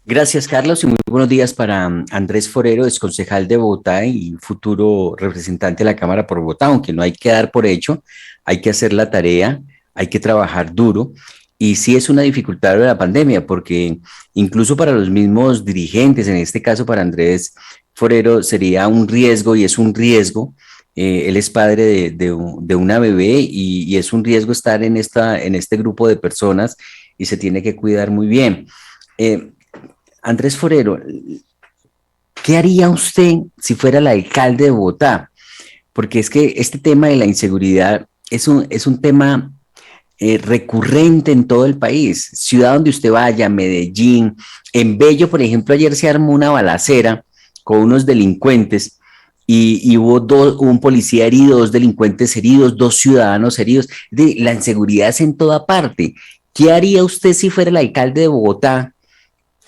Gracias, Carlos, y muy buenos días para Andrés Forero, ex concejal de Bogotá y futuro representante de la Cámara por Bogotá, aunque no hay que dar por hecho, hay que hacer la tarea, hay que trabajar duro. Y sí es una dificultad de la pandemia, porque incluso para los mismos dirigentes, en este caso para Andrés Forero, sería un riesgo y es un riesgo. Él es padre de una bebé y es un riesgo estar en este grupo de personas y se tiene que cuidar muy bien. Eh, Andrés Forero, ¿qué haría usted si fuera el alcalde de Bogotá? Porque es que este tema de la inseguridad es un tema recurrente en todo el país. Ciudad donde usted vaya, Medellín, en Bello, por ejemplo, ayer se armó una balacera con unos delincuentes y hubo un policía herido, dos delincuentes heridos, dos ciudadanos heridos. La inseguridad es en toda parte. ¿Qué haría usted si fuera el alcalde de Bogotá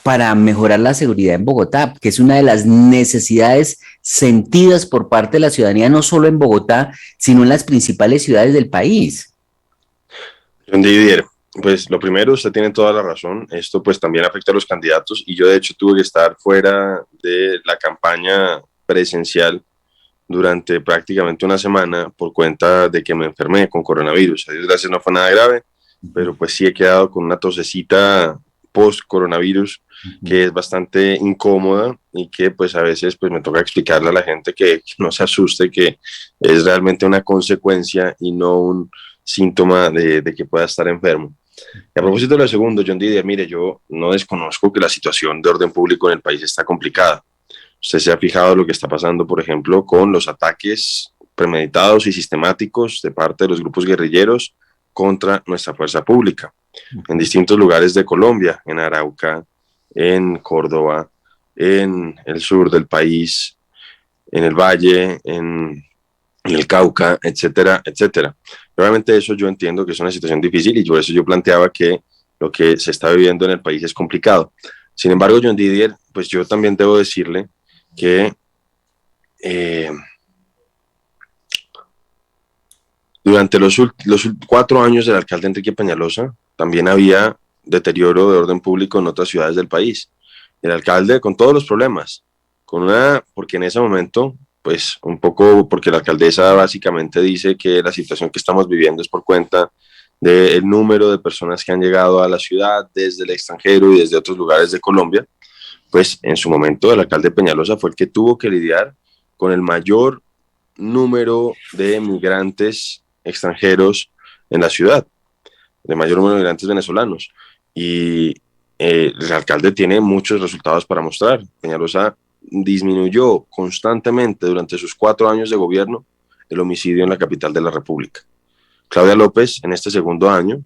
para mejorar la seguridad en Bogotá, que es una de las necesidades sentidas por parte de la ciudadanía, no solo en Bogotá, sino en las principales ciudades del país? John Didier, pues lo primero, usted tiene toda la razón. Esto pues también afecta a los candidatos y yo de hecho tuve que estar fuera de la campaña presencial durante prácticamente una semana por cuenta de que me enfermé con coronavirus. A Dios gracias no fue nada grave, Uh -huh, pero pues sí he quedado con una tosecita post-coronavirus uh -huh. que es bastante incómoda y que pues a veces pues me toca explicarle a la gente que no se asuste, que es realmente una consecuencia y no un síntoma de que pueda estar enfermo. Y a propósito de lo segundo, John Didier, mire, yo no desconozco que la situación de orden público en el país está complicada. Usted se ha fijado lo que está pasando, por ejemplo, con los ataques premeditados y sistemáticos de parte de los grupos guerrilleros contra nuestra fuerza pública en distintos lugares de Colombia, en Arauca, en Córdoba, en el sur del país, en el Valle, en el Cauca, etcétera, etcétera. Obviamente eso yo entiendo que es una situación difícil y por eso yo planteaba que lo que se está viviendo en el país es complicado. Sin embargo, John Didier, pues yo también debo decirle que eh, durante los 4 años del alcalde Enrique Peñalosa también había deterioro de orden público en otras ciudades del país. El alcalde con todos los problemas, porque en ese momento, pues un poco porque la alcaldesa básicamente dice que la situación que estamos viviendo es por cuenta del número de personas que han llegado a la ciudad desde el extranjero y desde otros lugares de Colombia. Pues en su momento el alcalde Peñalosa fue el que tuvo que lidiar con el mayor número de migrantes extranjeros en la ciudad, de mayor número de migrantes venezolanos. Y el alcalde tiene muchos resultados para mostrar. Peñalosa disminuyó constantemente durante sus 4 años de gobierno el homicidio en la capital de la República. Claudia López, en este segundo año,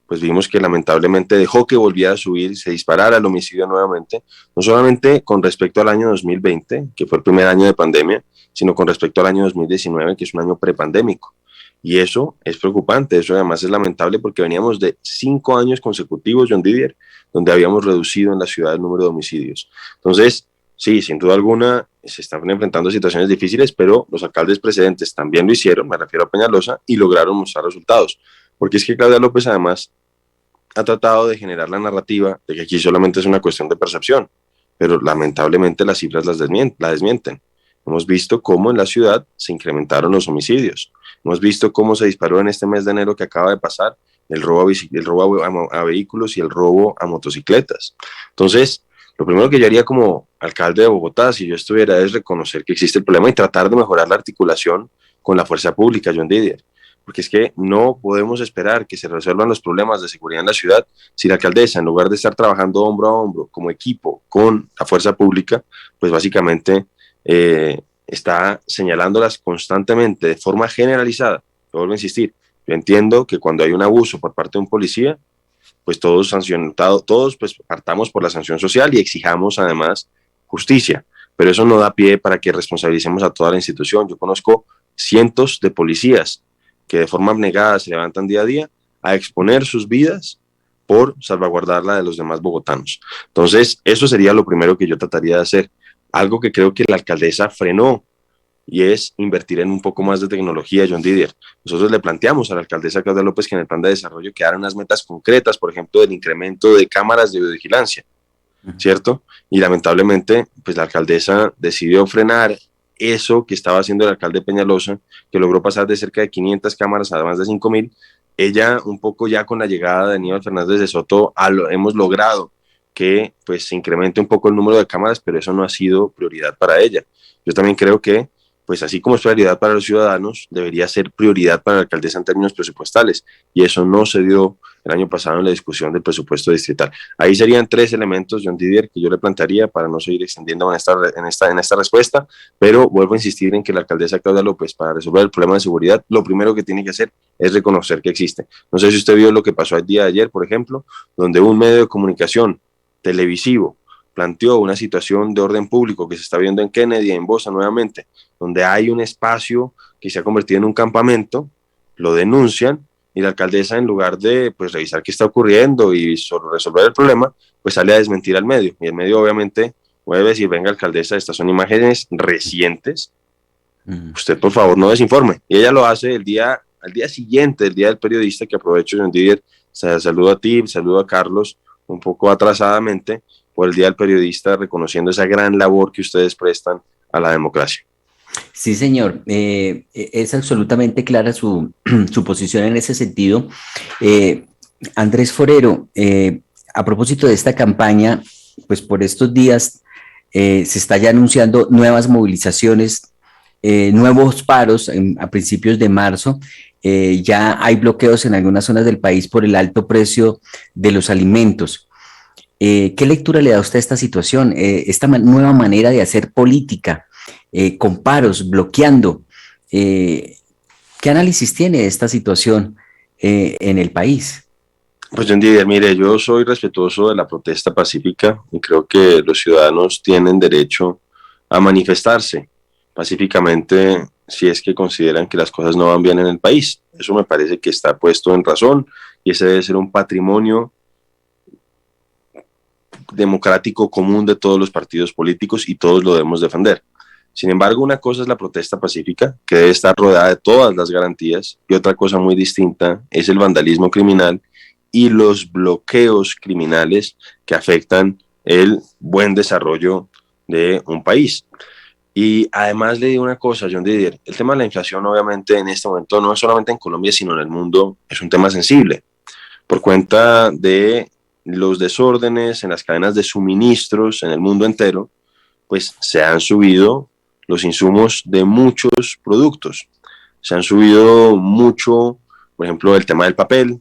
pues vimos que lamentablemente dejó que volviera a subir, se disparara el homicidio nuevamente, no solamente con respecto al año 2020, que fue el primer año de pandemia, sino con respecto al año 2019, que es un año prepandémico. Y eso es preocupante, eso además es lamentable porque veníamos de 5 años consecutivos, John Didier, donde habíamos reducido en la ciudad el número de homicidios. Entonces, sí, sin duda alguna se están enfrentando situaciones difíciles, pero los alcaldes precedentes también lo hicieron, me refiero a Peñalosa, y lograron mostrar resultados. Porque es que Claudia López además ha tratado de generar la narrativa de que aquí solamente es una cuestión de percepción, pero lamentablemente las cifras la desmienten. Hemos visto cómo en la ciudad se incrementaron los homicidios. Hemos visto cómo se disparó en este mes de enero que acaba de pasar el robo a vehículos y el robo a motocicletas. Entonces, lo primero que yo haría como alcalde de Bogotá, si yo estuviera, es reconocer que existe el problema y tratar de mejorar la articulación con la fuerza pública, John Didier. Porque es que no podemos esperar que se resuelvan los problemas de seguridad en la ciudad si la alcaldesa, en lugar de estar trabajando hombro a hombro como equipo con la fuerza pública, pues básicamente está señalándolas constantemente de forma generalizada. Yo vuelvo a insistir, yo entiendo que cuando hay un abuso por parte de un policía, pues todos pues partamos por la sanción social y exijamos además justicia, pero eso no da pie para que responsabilicemos a toda la institución. Yo conozco cientos de policías que de forma abnegada se levantan día a día a exponer sus vidas por salvaguardar la de los demás bogotanos. Entonces, eso sería lo primero que yo trataría de hacer. Algo que creo que la alcaldesa frenó y es invertir en un poco más de tecnología, John Didier. Nosotros le planteamos a la alcaldesa Claudia López que en el plan de desarrollo quedaran unas metas concretas, por ejemplo, del incremento de cámaras de videovigilancia. ¿cierto? Y lamentablemente, pues la alcaldesa decidió frenar eso que estaba haciendo el alcalde Peñalosa, que logró pasar de cerca de 500 cámaras a más de 5.000. Ella, un poco ya con la llegada de Aníbal Fernández de Soto, hemos logrado que pues se incremente un poco el número de cámaras, pero eso no ha sido prioridad para ella. Yo también creo que, pues así como es prioridad para los ciudadanos, debería ser prioridad para la alcaldesa en términos presupuestales, y eso no se dio el año pasado en la discusión del presupuesto distrital. Ahí serían 3 elementos, John Didier, que yo le plantearía para no seguir extendiendo en esta respuesta, pero vuelvo a insistir en que la alcaldesa Claudia López, para resolver el problema de seguridad, lo primero que tiene que hacer es reconocer que existe. No sé si usted vio lo que pasó el día de ayer, por ejemplo, donde un medio de comunicación televisivo planteó una situación de orden público que se está viendo en Kennedy, en Bosa nuevamente, donde hay un espacio que se ha convertido en un campamento, lo denuncian, y la alcaldesa, en lugar de pues revisar qué está ocurriendo y resolver el problema, pues sale a desmentir al medio. Y el medio obviamente puede decir, venga alcaldesa, estas son imágenes recientes, usted por favor no desinforme. Y ella lo hace al día siguiente, el día del periodista, que aprovecho, John Didier, saludo a ti, saludo a Carlos, un poco atrasadamente, por el día del periodista, reconociendo esa gran labor que ustedes prestan a la democracia. Sí, señor. Es absolutamente clara su posición en ese sentido. Andrés Forero, a propósito de esta campaña, pues por estos días se está ya anunciando nuevas movilizaciones, nuevos paros a principios de marzo. Ya hay bloqueos en algunas zonas del país por el alto precio de los alimentos. ¿Qué lectura le da usted a esta situación, esta nueva manera de hacer política? Con paros, bloqueando. ¿Qué análisis tiene esta situación en el país? Pues John Didier, mire, yo soy respetuoso de la protesta pacífica y creo que los ciudadanos tienen derecho a manifestarse pacíficamente si es que consideran que las cosas no van bien en el país. Eso me parece que está puesto en razón y ese debe ser un patrimonio democrático común de todos los partidos políticos y todos lo debemos defender. Sin embargo, una cosa es la protesta pacífica, que debe estar rodeada de todas las garantías, y otra cosa muy distinta es el vandalismo criminal y los bloqueos criminales que afectan el buen desarrollo de un país. Y además le digo una cosa, John Didier, el tema de la inflación obviamente en este momento no es solamente en Colombia, sino en el mundo, es un tema sensible, por cuenta de los desórdenes en las cadenas de suministros en el mundo entero, pues se han subido los insumos de muchos productos. Se han subido mucho, por ejemplo, el tema del papel.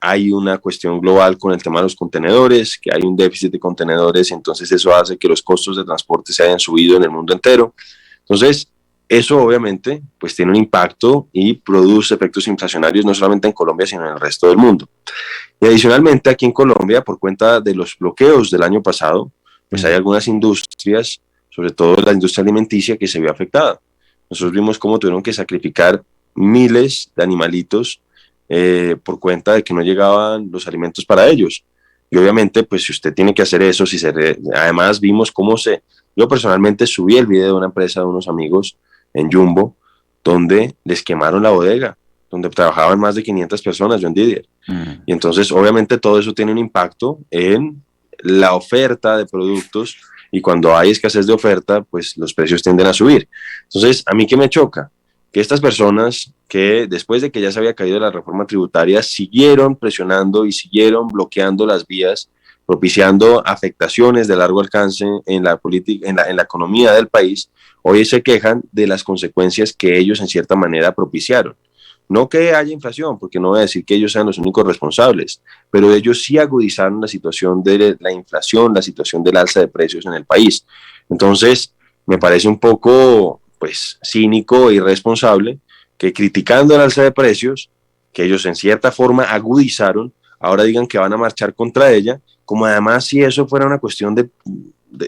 Hay una cuestión global con el tema de los contenedores, que hay un déficit de contenedores, entonces eso hace que los costos de transporte se hayan subido en el mundo entero. Entonces, eso obviamente pues tiene un impacto y produce efectos inflacionarios no solamente en Colombia, sino en el resto del mundo. Y adicionalmente aquí en Colombia, por cuenta de los bloqueos del año pasado, pues hay algunas industrias, sobre todo la industria alimenticia, que se vio afectada. Nosotros vimos cómo tuvieron que sacrificar miles de animalitos por cuenta de que no llegaban los alimentos para ellos. Y obviamente, pues si usted tiene que hacer eso, además vimos cómo yo personalmente subí el video de una empresa de unos amigos en Jumbo, donde les quemaron la bodega, donde trabajaban más de 500 personas, John Didier. Y entonces, obviamente, todo eso tiene un impacto en la oferta de productos, y cuando hay escasez de oferta, pues los precios tienden a subir. Entonces, ¿a mí qué me choca? Que estas personas que después de que ya se había caído la reforma tributaria, siguieron presionando y siguieron bloqueando las vías, propiciando afectaciones de largo alcance en la política, en la economía del país. Hoy se quejan de las consecuencias que ellos en cierta manera propiciaron. No que haya inflación, porque no voy a decir que ellos sean los únicos responsables, pero ellos sí agudizaron la situación de la inflación, la situación del alza de precios en el país. Entonces, me parece un poco, pues, cínico e irresponsable que criticando el alza de precios, que ellos en cierta forma agudizaron, ahora digan que van a marchar contra ella, como además si eso fuera una cuestión de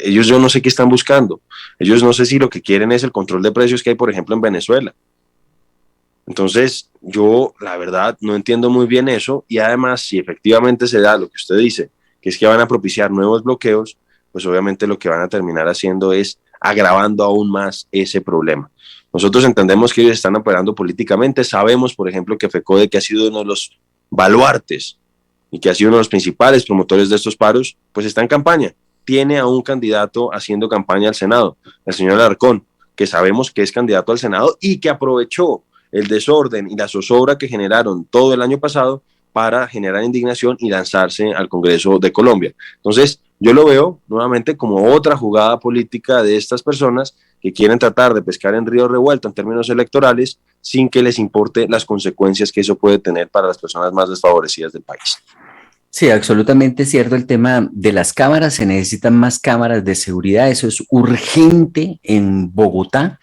ellos, yo no sé qué están buscando. Ellos no sé si lo que quieren es el control de precios que hay, por ejemplo, en Venezuela. Entonces, yo la verdad no entiendo muy bien eso, y además si efectivamente se da lo que usted dice, que es que van a propiciar nuevos bloqueos, pues obviamente lo que van a terminar haciendo es agravando aún más ese problema. Nosotros entendemos que ellos están operando políticamente, sabemos, por ejemplo, que FECODE, que ha sido uno de los baluartes y que ha sido uno de los principales promotores de estos paros, pues está en campaña. Tiene a un candidato haciendo campaña al Senado, el señor Alarcón, que sabemos que es candidato al Senado y que aprovechó el desorden y la zozobra que generaron todo el año pasado para generar indignación y lanzarse al Congreso de Colombia. Entonces, yo lo veo nuevamente como otra jugada política de estas personas que quieren tratar de pescar en río revuelto en términos electorales sin que les importe las consecuencias que eso puede tener para las personas más desfavorecidas del país. Sí, absolutamente cierto el tema de las cámaras. Se necesitan más cámaras de seguridad. Eso es urgente en Bogotá.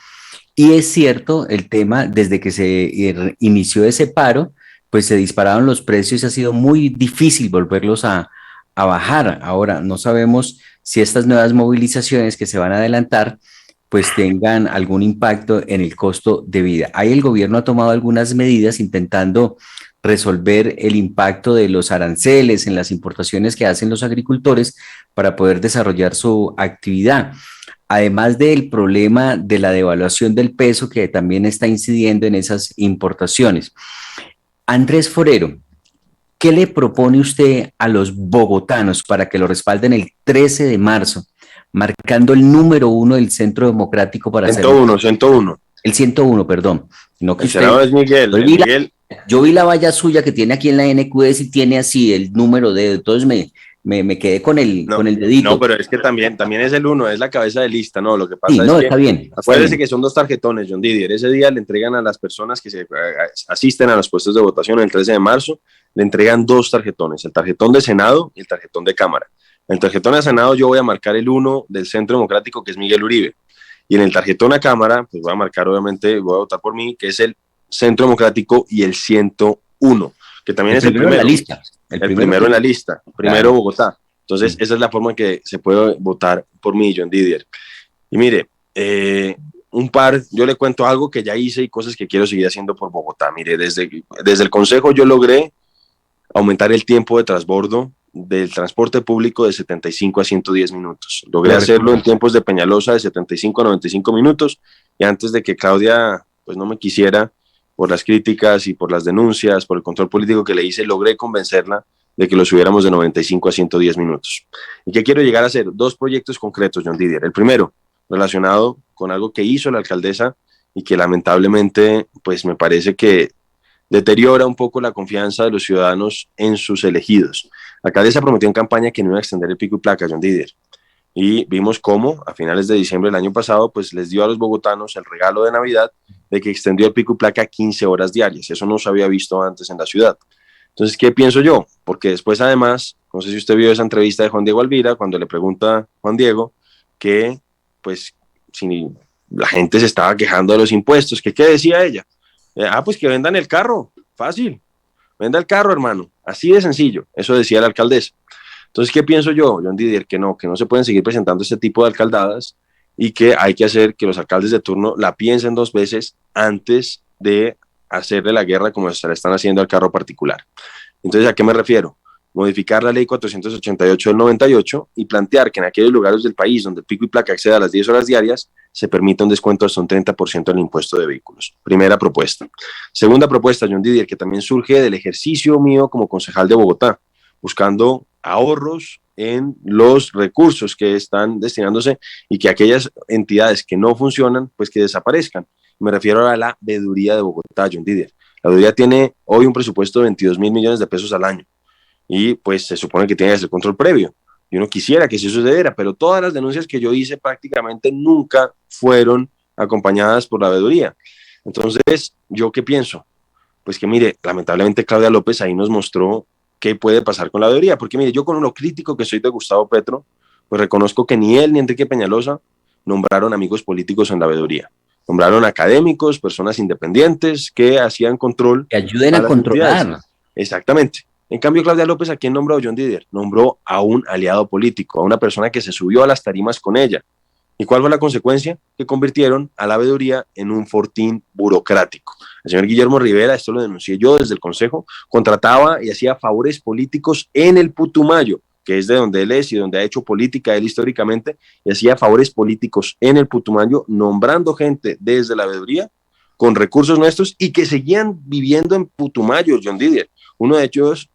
Y es cierto el tema, desde que se inició ese paro, pues se dispararon los precios y ha sido muy difícil volverlos a bajar. Ahora, no sabemos si estas nuevas movilizaciones que se van a adelantar, pues tengan algún impacto en el costo de vida. Ahí el gobierno ha tomado algunas medidas intentando resolver el impacto de los aranceles en las importaciones que hacen los agricultores para poder desarrollar su actividad. Además del problema de la devaluación del peso que también está incidiendo en esas importaciones. Andrés Forero, ¿qué le propone usted a los bogotanos para que lo respalden el 13 de marzo, marcando el número 1 del Centro Democrático para hacer... 101. El 101, perdón. No que el usted, senador es Miguel. Yo vi la valla suya que tiene aquí en la NQS y tiene así el número de... Entonces me quedé con el dedito. No, pero es que también es el 1, es la cabeza de lista, ¿no? Lo que pasa sí, no, es que, está bien. Acuérdese que son 2 tarjetones, John Didier. Ese día le entregan a las personas que se asisten a los puestos de votación el 13 de marzo, le entregan 2 tarjetones, el tarjetón de Senado y el tarjetón de Cámara. En el tarjetón de Senado yo voy a marcar el 1 del Centro Democrático, que es Miguel Uribe. Y en el tarjetón a Cámara, pues voy a marcar, obviamente, voy a votar por mí, que es el Centro Democrático y el 101, que también es el primero. En la lista. El primero en la lista, primero claro. Bogotá. Entonces, esa es la forma en que se puede votar por mí, John Didier. Y mire, yo le cuento algo que ya hice y cosas que quiero seguir haciendo por Bogotá. Mire, desde el Consejo yo logré aumentar el tiempo de transbordo del transporte público de 75 a 110 minutos. Logré hacerlo en tiempos de Peñalosa de 75 a 95 minutos y antes de que Claudia pues no me quisiera por las críticas y por las denuncias, por el control político que le hice, logré convencerla de que lo subiéramos de 95 a 110 minutos. ¿Y qué quiero llegar a hacer? 2 proyectos concretos, John Didier. El primero, relacionado con algo que hizo la alcaldesa y que lamentablemente pues me parece que deteriora un poco la confianza de los ciudadanos en sus elegidos. La alcaldesa prometió en campaña que no iba a extender el pico y placa, John Didier. Y vimos cómo a finales de diciembre del año pasado pues les dio a los bogotanos el regalo de Navidad de que extendió el pico y placa 15 horas diarias. Eso no se había visto antes en la ciudad. Entonces, ¿qué pienso yo? Porque después, además, no sé si usted vio esa entrevista de Juan Diego Alvira, cuando le pregunta a Juan Diego que, pues, si la gente se estaba quejando de los impuestos, ¿qué decía ella? Pues que vendan el carro, fácil, venda el carro, hermano, así de sencillo, eso decía la alcaldesa. Entonces, ¿qué pienso yo, John Didier? Que no se pueden seguir presentando este tipo de alcaldadas y que hay que hacer que los alcaldes de turno la piensen 2 veces antes de hacerle la guerra como se le están haciendo al carro particular. Entonces, ¿a qué me refiero? Modificar la ley 488 del 98 y plantear que en aquellos lugares del país donde el pico y placa exceda a las 10 horas diarias, se permita un descuento hasta un 30% del impuesto de vehículos. Primera propuesta. Segunda propuesta, John Didier, que también surge del ejercicio mío como concejal de Bogotá, buscando ahorros en los recursos que están destinándose y que aquellas entidades que no funcionan, pues que desaparezcan. Me refiero a la veeduría de Bogotá, John Didier. La veeduría tiene hoy un presupuesto de 22.000 millones de pesos al año y pues se supone que tiene que hacer control previo. Y uno quisiera que eso sucediera, pero todas las denuncias que yo hice prácticamente nunca fueron acompañadas por la veeduría. Entonces, ¿yo qué pienso? Pues que mire, lamentablemente Claudia López ahí nos mostró qué puede pasar con la veeduría, porque mire, yo con lo crítico que soy de Gustavo Petro, pues reconozco que ni él ni Enrique Peñalosa nombraron amigos políticos en la veeduría. Nombraron académicos, personas independientes que hacían control. Que ayuden a controlar. Entidades. Exactamente. En cambio, Claudia López, ¿a quién nombró, John Didier? Nombró a un aliado político, a una persona que se subió a las tarimas con ella. ¿Y cuál fue la consecuencia? Que convirtieron a la veeduría en un fortín burocrático. El señor Guillermo Rivera, esto lo denuncié yo desde el Consejo, contrataba y hacía favores políticos en el Putumayo, que es de donde él es y donde ha hecho política él históricamente, y hacía favores políticos en el Putumayo, nombrando gente desde la veeduría con recursos nuestros y que seguían viviendo en Putumayo, John Didier. Uno de ellos,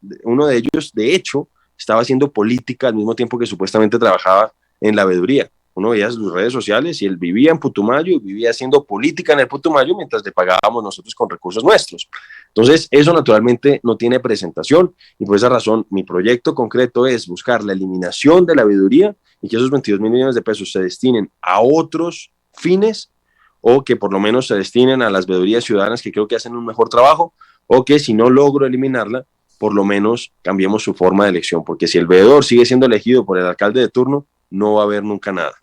de hecho, estaba haciendo política al mismo tiempo que supuestamente trabajaba en la veeduría. Uno veía sus redes sociales y él vivía en Putumayo y vivía haciendo política en el Putumayo mientras le pagábamos nosotros con recursos nuestros. Entonces, eso naturalmente no tiene presentación y por esa razón mi proyecto concreto es buscar la eliminación de la veeduría y que esos 22.000 millones de pesos se destinen a otros fines o que por lo menos se destinen a las veedurías ciudadanas que creo que hacen un mejor trabajo o que si no logro eliminarla, por lo menos cambiemos su forma de elección, porque si el veedor sigue siendo elegido por el alcalde de turno, no va a haber nunca nada.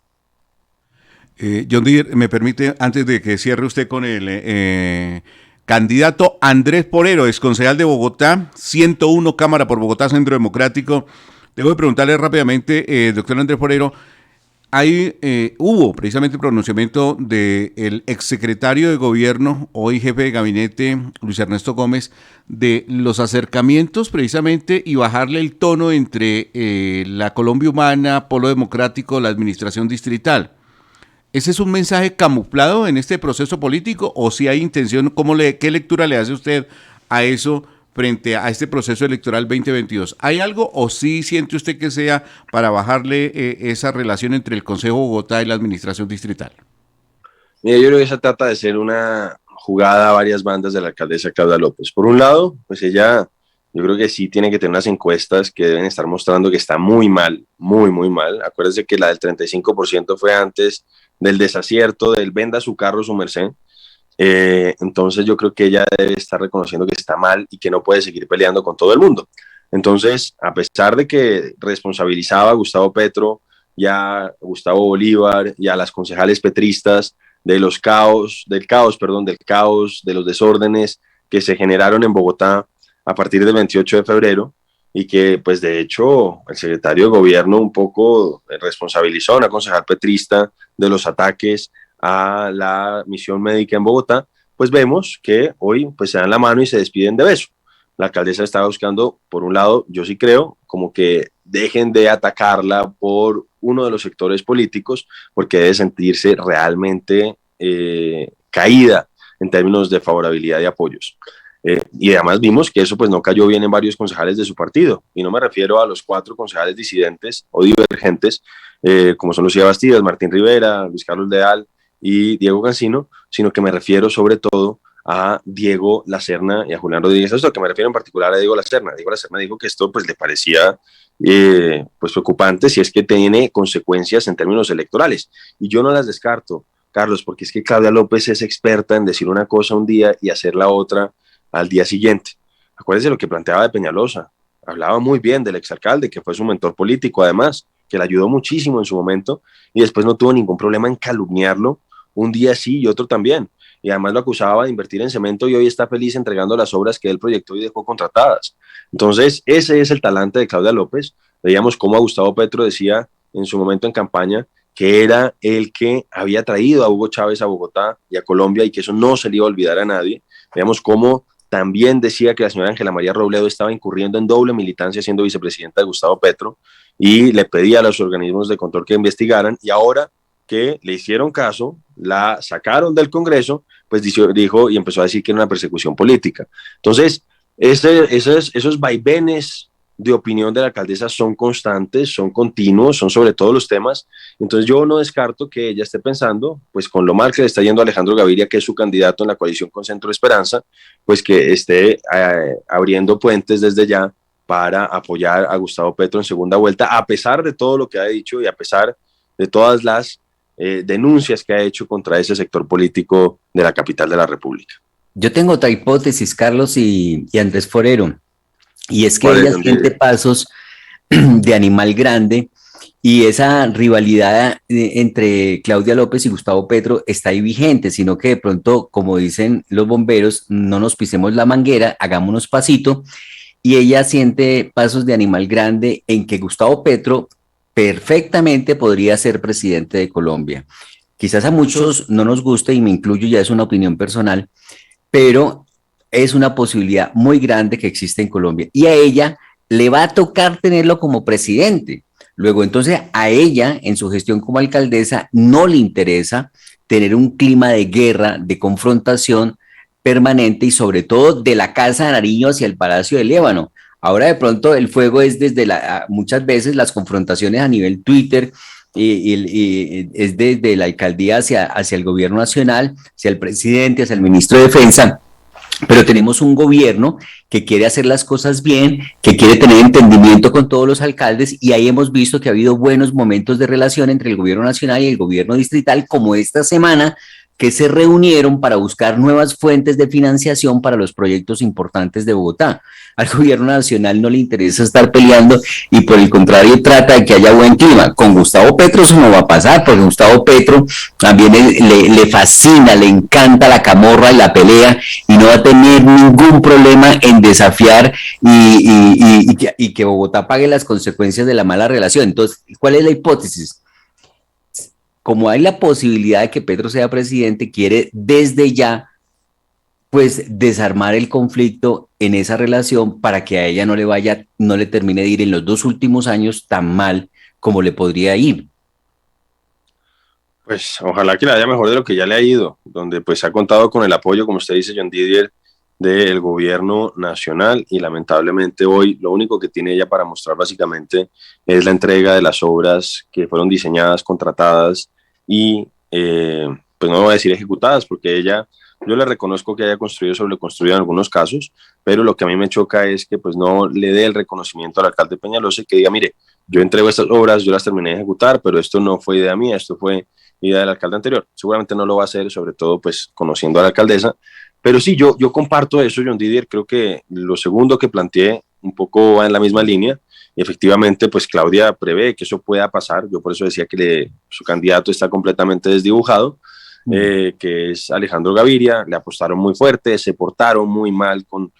John Deere, me permite, antes de que cierre usted con el candidato Andrés Forero, exconcejal de Bogotá, 101 Cámara por Bogotá, Centro Democrático. Debo de preguntarle rápidamente, doctor Andrés Forero, hubo precisamente pronunciamiento del exsecretario de Gobierno, hoy jefe de gabinete, Luis Ernesto Gómez, de los acercamientos precisamente y bajarle el tono entre la Colombia Humana, Polo Democrático, la administración distrital. ¿Ese es un mensaje camuflado en este proceso político o si hay intención, qué lectura le hace usted a eso frente a este proceso electoral 2022? ¿Hay algo o sí siente usted que sea para bajarle esa relación entre el Consejo de Bogotá y la administración distrital? Mira, yo creo que esa trata de ser una jugada a varias bandas de la alcaldesa Claudia López. Por un lado, pues ella, yo creo que sí tiene que tener unas encuestas que deben estar mostrando que está muy mal, muy, muy mal. Acuérdense que la del 35% fue antes del desacierto del venda su carro, su merced. Entonces yo creo que ella debe estar reconociendo que está mal y que no puede seguir peleando con todo el mundo. Entonces, a pesar de que responsabilizaba a Gustavo Petro y a Gustavo Bolívar y a las concejales petristas de los del caos, de los desórdenes que se generaron en Bogotá a partir del 28 de febrero y que, pues, de hecho, el secretario de Gobierno un poco responsabilizó a una concejal petrista de los ataques a la misión médica en Bogotá, pues vemos que hoy pues se dan la mano y se despiden de beso. La alcaldesa está buscando, por un lado, yo sí creo, como que dejen de atacarla por uno de los sectores políticos, porque debe sentirse realmente caída en términos de favorabilidad y apoyos. Y además vimos que eso pues no cayó bien en varios concejales de su partido, y no me refiero a los 4 concejales disidentes o divergentes, como son Lucía Bastidas, Martín Rivera, Luis Carlos Leal y Diego Cancino, sino que me refiero sobre todo a Diego Lacerna y a Julián Rodríguez. Esto que me refiero en particular a Diego Lacerna. Diego Lacerna dijo que esto pues le parecía pues preocupante si es que tiene consecuencias en términos electorales, y yo no las descarto, Carlos, porque es que Claudia López es experta en decir una cosa un día y hacer la otra al día siguiente. Acuérdense lo que planteaba de Peñalosa, hablaba muy bien del exalcalde, que fue su mentor político además, que le ayudó muchísimo en su momento, y después no tuvo ningún problema en calumniarlo un día sí y otro también, y además lo acusaba de invertir en cemento y hoy está feliz entregando las obras que él proyectó y dejó contratadas. Entonces, ese es el talante de Claudia López. Veíamos cómo a Gustavo Petro decía en su momento en campaña que era el que había traído a Hugo Chávez a Bogotá y a Colombia y que eso no se le iba a olvidar a nadie. Veíamos cómo también decía que la señora Ángela María Robledo estaba incurriendo en doble militancia siendo vicepresidenta de Gustavo Petro y le pedía a los organismos de control que investigaran, y ahora que le hicieron caso, la sacaron del Congreso, pues dijo y empezó a decir que era una persecución política. Entonces, esos vaivenes de opinión de la alcaldesa son constantes, son continuos, son sobre todos los temas. Entonces yo no descarto que ella esté pensando, pues con lo mal que le está yendo a Alejandro Gaviria, que es su candidato en la coalición con Centro Esperanza, pues que esté abriendo puentes desde ya para apoyar a Gustavo Petro en segunda vuelta, a pesar de todo lo que ha dicho y a pesar de todas las denuncias que ha hecho contra ese sector político de la capital de la República. Yo tengo otra hipótesis, Carlos y Andrés Forero, y es que ella siente pasos de animal grande, y esa rivalidad entre Claudia López y Gustavo Petro está ahí vigente, sino que de pronto, como dicen los bomberos, no nos pisemos la manguera, hagámonos pasito, y ella siente pasos de animal grande en que Gustavo Petro perfectamente podría ser presidente de Colombia. Quizás a muchos no nos guste, y me incluyo, ya es una opinión personal, pero es una posibilidad muy grande que existe en Colombia, y a ella le va a tocar tenerlo como presidente. Luego, entonces, a ella, en su gestión como alcaldesa, no le interesa tener un clima de guerra, de confrontación permanente y sobre todo de la Casa de Nariño hacia el Palacio de Líbano. Ahora de pronto el fuego es desde muchas veces las confrontaciones a nivel Twitter y es desde la alcaldía hacia el gobierno nacional, hacia el presidente, hacia el ministro de Defensa, pero tenemos un gobierno que quiere hacer las cosas bien, que quiere tener entendimiento con todos los alcaldes y ahí hemos visto que ha habido buenos momentos de relación entre el gobierno nacional y el gobierno distrital, como esta semana que se reunieron para buscar nuevas fuentes de financiación para los proyectos importantes de Bogotá. Al gobierno nacional no le interesa estar peleando y por el contrario trata de que haya buen clima. Con Gustavo Petro eso no va a pasar, porque Gustavo Petro también le fascina, le encanta la camorra y la pelea y no va a tener ningún problema en desafiar y que Bogotá pague las consecuencias de la mala relación. Entonces, ¿cuál es la hipótesis? Como hay la posibilidad de que Petro sea presidente, quiere desde ya pues desarmar el conflicto en esa relación para que a ella no le termine de ir en los 2 últimos años tan mal como le podría ir. Pues ojalá que le haya mejor de lo que ya le ha ido, donde pues ha contado con el apoyo, como usted dice, John Didier, del gobierno nacional y lamentablemente hoy lo único que tiene ella para mostrar básicamente es la entrega de las obras que fueron diseñadas, contratadas y pues no voy a decir ejecutadas porque ella, yo le reconozco que haya construido sobre construido en algunos casos, pero lo que a mí me choca es que pues no le dé el reconocimiento al alcalde Peñalosa y que diga, mire, yo entrego estas obras, yo las terminé de ejecutar, pero esto no fue idea mía, esto fue idea del alcalde anterior. Seguramente no lo va a hacer, sobre todo pues conociendo a la alcaldesa, pero sí, yo comparto eso, John Didier. Creo que lo segundo que planteé un poco va en la misma línea. Y efectivamente, pues Claudia prevé que eso pueda pasar. Yo por eso decía que su candidato está completamente desdibujado, que es Alejandro Gaviria. Le apostaron muy fuerte, se portaron muy mal con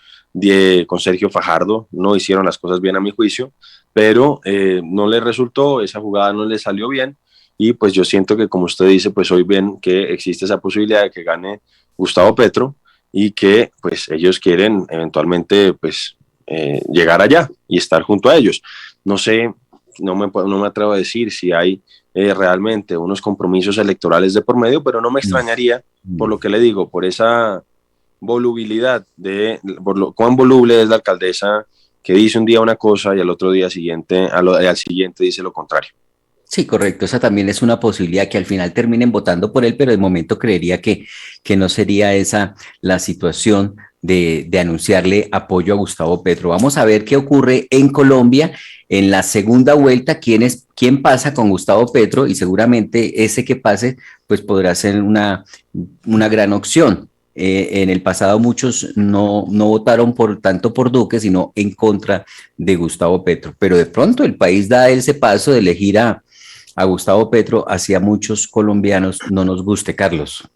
Sergio Fajardo. No hicieron las cosas bien a mi juicio, pero no le resultó, esa jugada no le salió bien. Y pues yo siento que, como usted dice, pues hoy ven que existe esa posibilidad de que gane Gustavo Petro y que pues ellos quieren eventualmente pues llegar allá y estar junto a ellos. No sé, no me atrevo a decir si hay realmente unos compromisos electorales de por medio, pero no me extrañaría por lo que le digo, por esa volubilidad, por lo cuán voluble es la alcaldesa que dice un día una cosa y al otro día siguiente, al siguiente dice lo contrario. Sí, correcto. Esa también es una posibilidad que al final terminen votando por él, pero de momento creería que no sería esa la situación de anunciarle apoyo a Gustavo Petro. Vamos a ver qué ocurre en Colombia en la segunda vuelta, quién pasa con Gustavo Petro y seguramente ese que pase pues podrá ser una gran opción. En el pasado muchos no votaron tanto por Duque, sino en contra de Gustavo Petro, pero de pronto el país da ese paso de elegir a Gustavo Petro, así a muchos colombianos no nos guste, Carlos.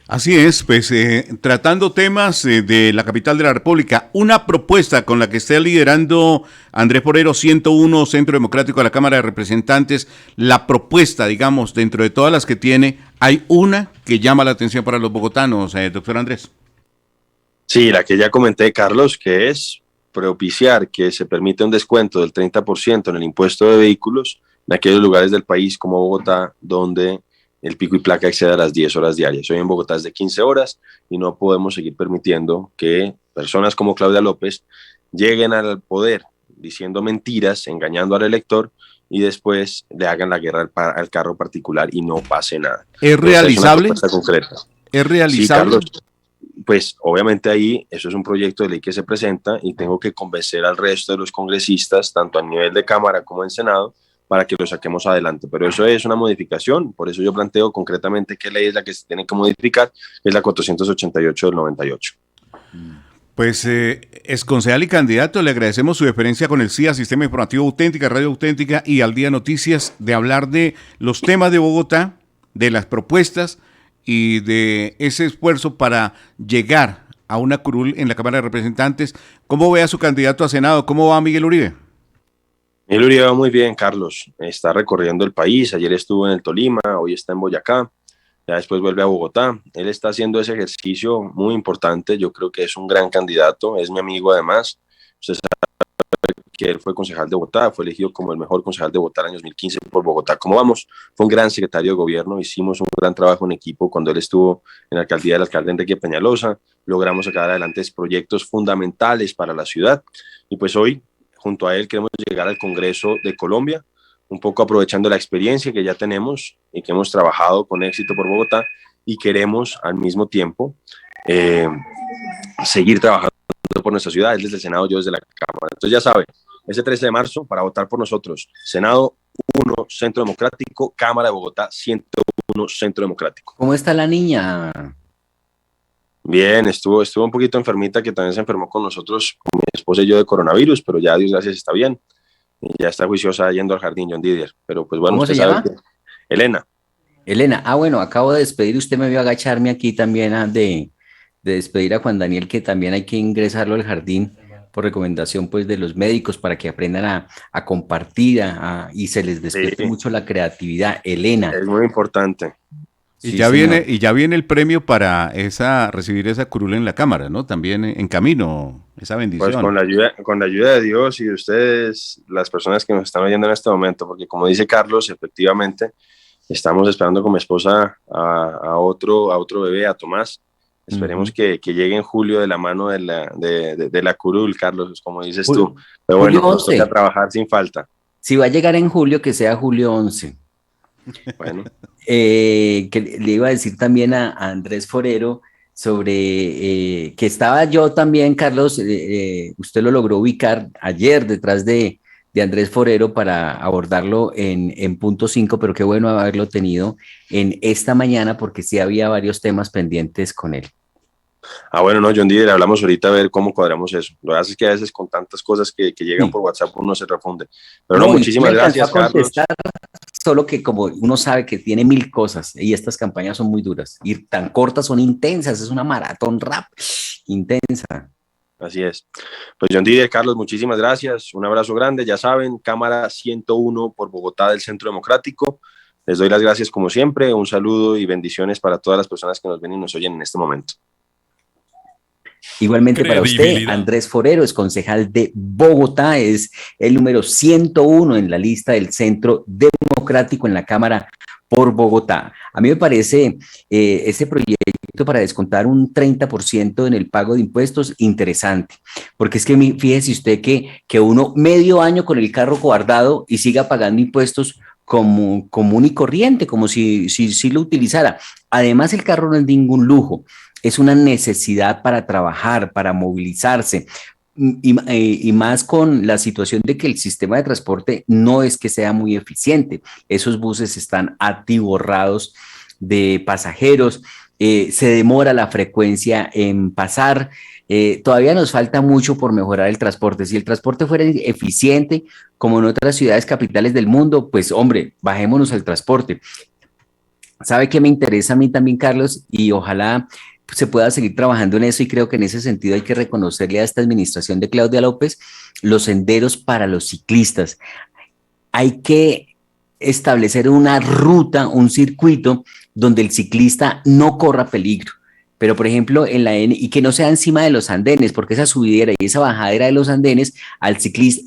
Así es, pues tratando temas de la capital de la República, una propuesta con la que está liderando Andrés Forero, 101 Centro Democrático de la Cámara de Representantes, la propuesta, digamos, dentro de todas las que tiene, hay una que llama la atención para los bogotanos, doctor Andrés. Sí, la que ya comenté, Carlos, que es propiciar que se permite un descuento del 30% en el impuesto de vehículos en aquellos lugares del país como Bogotá, donde el pico y placa excede a las 10 horas diarias. Hoy en Bogotá es de 15 horas y no podemos seguir permitiendo que personas como Claudia López lleguen al poder diciendo mentiras, engañando al elector y después le hagan la guerra al carro particular y no pase nada. ¿Es realizable? Es una propuesta concreta. ¿Es realizable? Sí, Carlos, pues obviamente ahí eso es un proyecto de ley que se presenta y tengo que convencer al resto de los congresistas, tanto a nivel de Cámara como en Senado, para que lo saquemos adelante. Pero eso es una modificación, por eso yo planteo concretamente qué ley es la que se tiene que modificar, que es la 488 del 98. Pues exconcejal y candidato, le agradecemos su deferencia con el CIA, Sistema Informativo Auténtica, Radio Auténtica y Al Día Noticias, de hablar de los temas de Bogotá, de las propuestas y de ese esfuerzo para llegar a una curul en la Cámara de Representantes. ¿Cómo ve a su candidato a Senado? ¿Cómo va Miguel Uribe? Miguel Uribe va muy bien, Carlos. Está recorriendo el país. Ayer estuvo en el Tolima, hoy está en Boyacá. Ya después vuelve a Bogotá. Él está haciendo ese ejercicio muy importante. Yo creo que es un gran candidato. Es mi amigo además. Usted sabe que él fue concejal de Bogotá, fue elegido como el mejor concejal de Bogotá en el año 2015 por Bogotá. ¿Cómo vamos? Fue un gran secretario de gobierno, hicimos un gran trabajo en equipo cuando él estuvo en la alcaldía del alcalde Enrique Peñalosa, logramos sacar adelante proyectos fundamentales para la ciudad y pues hoy, junto a él, queremos llegar al Congreso de Colombia, un poco aprovechando la experiencia que ya tenemos y que hemos trabajado con éxito por Bogotá y queremos al mismo tiempo seguir trabajando por nuestra ciudad, él desde el Senado, yo desde la Cámara. Entonces ya sabe, ese 13 de marzo para votar por nosotros, Senado 1, Centro Democrático, Cámara de Bogotá 101, Centro Democrático. ¿Cómo está la niña? Bien, estuvo un poquito enfermita, que también se enfermó con nosotros, con mi esposa y yo, de coronavirus, pero ya, Dios gracias, está bien. Y ya está juiciosa yendo al jardín, John Didier. Pero pues bueno, ¿Cómo usted se sabe llama? que... Elena. Elena, bueno, acabo de despedir, usted me vio agacharme aquí también de despedir a Juan Daniel, que también hay que ingresarlo al jardín por recomendación pues de los médicos para que aprendan a compartir y se les despierte mucho la creatividad. Elena. Es muy importante. Y ya viene el premio para recibir esa curula en la Cámara, ¿no? También en camino, esa bendición. Pues con la ayuda de Dios y de ustedes, las personas que nos están oyendo en este momento, porque como dice Carlos, efectivamente, estamos esperando con mi esposa a otro bebé, a Tomás. Esperemos que llegue en julio de la mano de la curul, Carlos, como dices tú. Pero bueno, nos toca trabajar sin falta. Si va a llegar en julio, que sea julio 11. Bueno. Que le iba a decir también a Andrés Forero sobre que estaba yo también, Carlos, usted lo logró ubicar ayer detrás de Andrés Forero para abordarlo en punto 5, pero qué bueno haberlo tenido en esta mañana porque sí había varios temas pendientes con él. Bueno, no, John Didier, hablamos ahorita a ver cómo cuadramos eso. Lo que pasa es que a veces con tantas cosas que llegan por WhatsApp uno se refunde. Pero no, muchísimas gracias, Carlos. Solo que como uno sabe que tiene 1000 cosas y estas campañas son muy duras y tan cortas, son intensas, es una maratón rap intensa. Así es. Pues John Didier, Carlos, muchísimas gracias. Un abrazo grande. Ya saben, Cámara 101 por Bogotá del Centro Democrático. Les doy las gracias como siempre. Un saludo y bendiciones para todas las personas que nos ven y nos oyen en este momento. Igualmente para usted, Andrés Forero, es concejal de Bogotá, es el número 101 en la lista del Centro Democrático en la Cámara por Bogotá. A mí me parece ese proyecto para descontar un 30% en el pago de impuestos interesante, porque es que fíjese usted que uno medio año con el carro guardado y siga pagando impuestos común y corriente, como si lo utilizara. Además, el carro no es ningún lujo. Es una necesidad para trabajar, para movilizarse, y más con la situación de que el sistema de transporte no es que sea muy eficiente. Esos buses están atiborrados de pasajeros, se demora la frecuencia en pasar, todavía nos falta mucho por mejorar el transporte. Si el transporte fuera eficiente, como en otras ciudades capitales del mundo, pues hombre, bajémonos al transporte. ¿Sabe qué me interesa a mí también, Carlos? Y ojalá se pueda seguir trabajando en eso, y creo que en ese sentido hay que reconocerle a esta administración de Claudia López los senderos para los ciclistas. Hay que establecer una ruta, un circuito donde el ciclista no corra peligro, pero por ejemplo en la N, y que no sea encima de los andenes, porque esa subidera y esa bajadera de los andenes al ciclista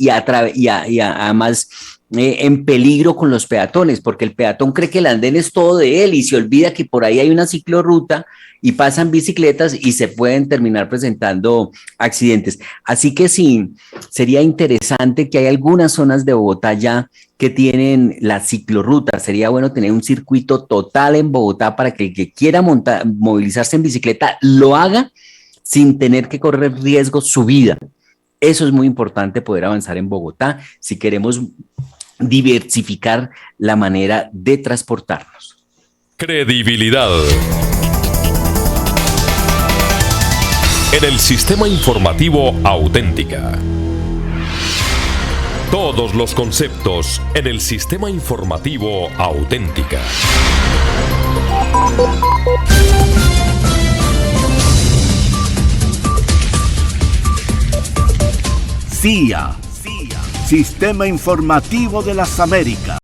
y además en peligro con los peatones, porque el peatón cree que el andén es todo de él y se olvida que por ahí hay una ciclorruta y pasan bicicletas y se pueden terminar presentando accidentes. Así que sí, sería interesante que hay algunas zonas de Bogotá ya que tienen la ciclorruta. Sería bueno tener un circuito total en Bogotá para que el que quiera movilizarse en bicicleta lo haga sin tener que correr riesgo su vida. Eso es muy importante, poder avanzar en Bogotá si queremos diversificar la manera de transportarnos. Credibilidad. En el sistema informativo Auténtica. Todos los conceptos en el sistema informativo Auténtica. CIA, Sistema Informativo de las Américas.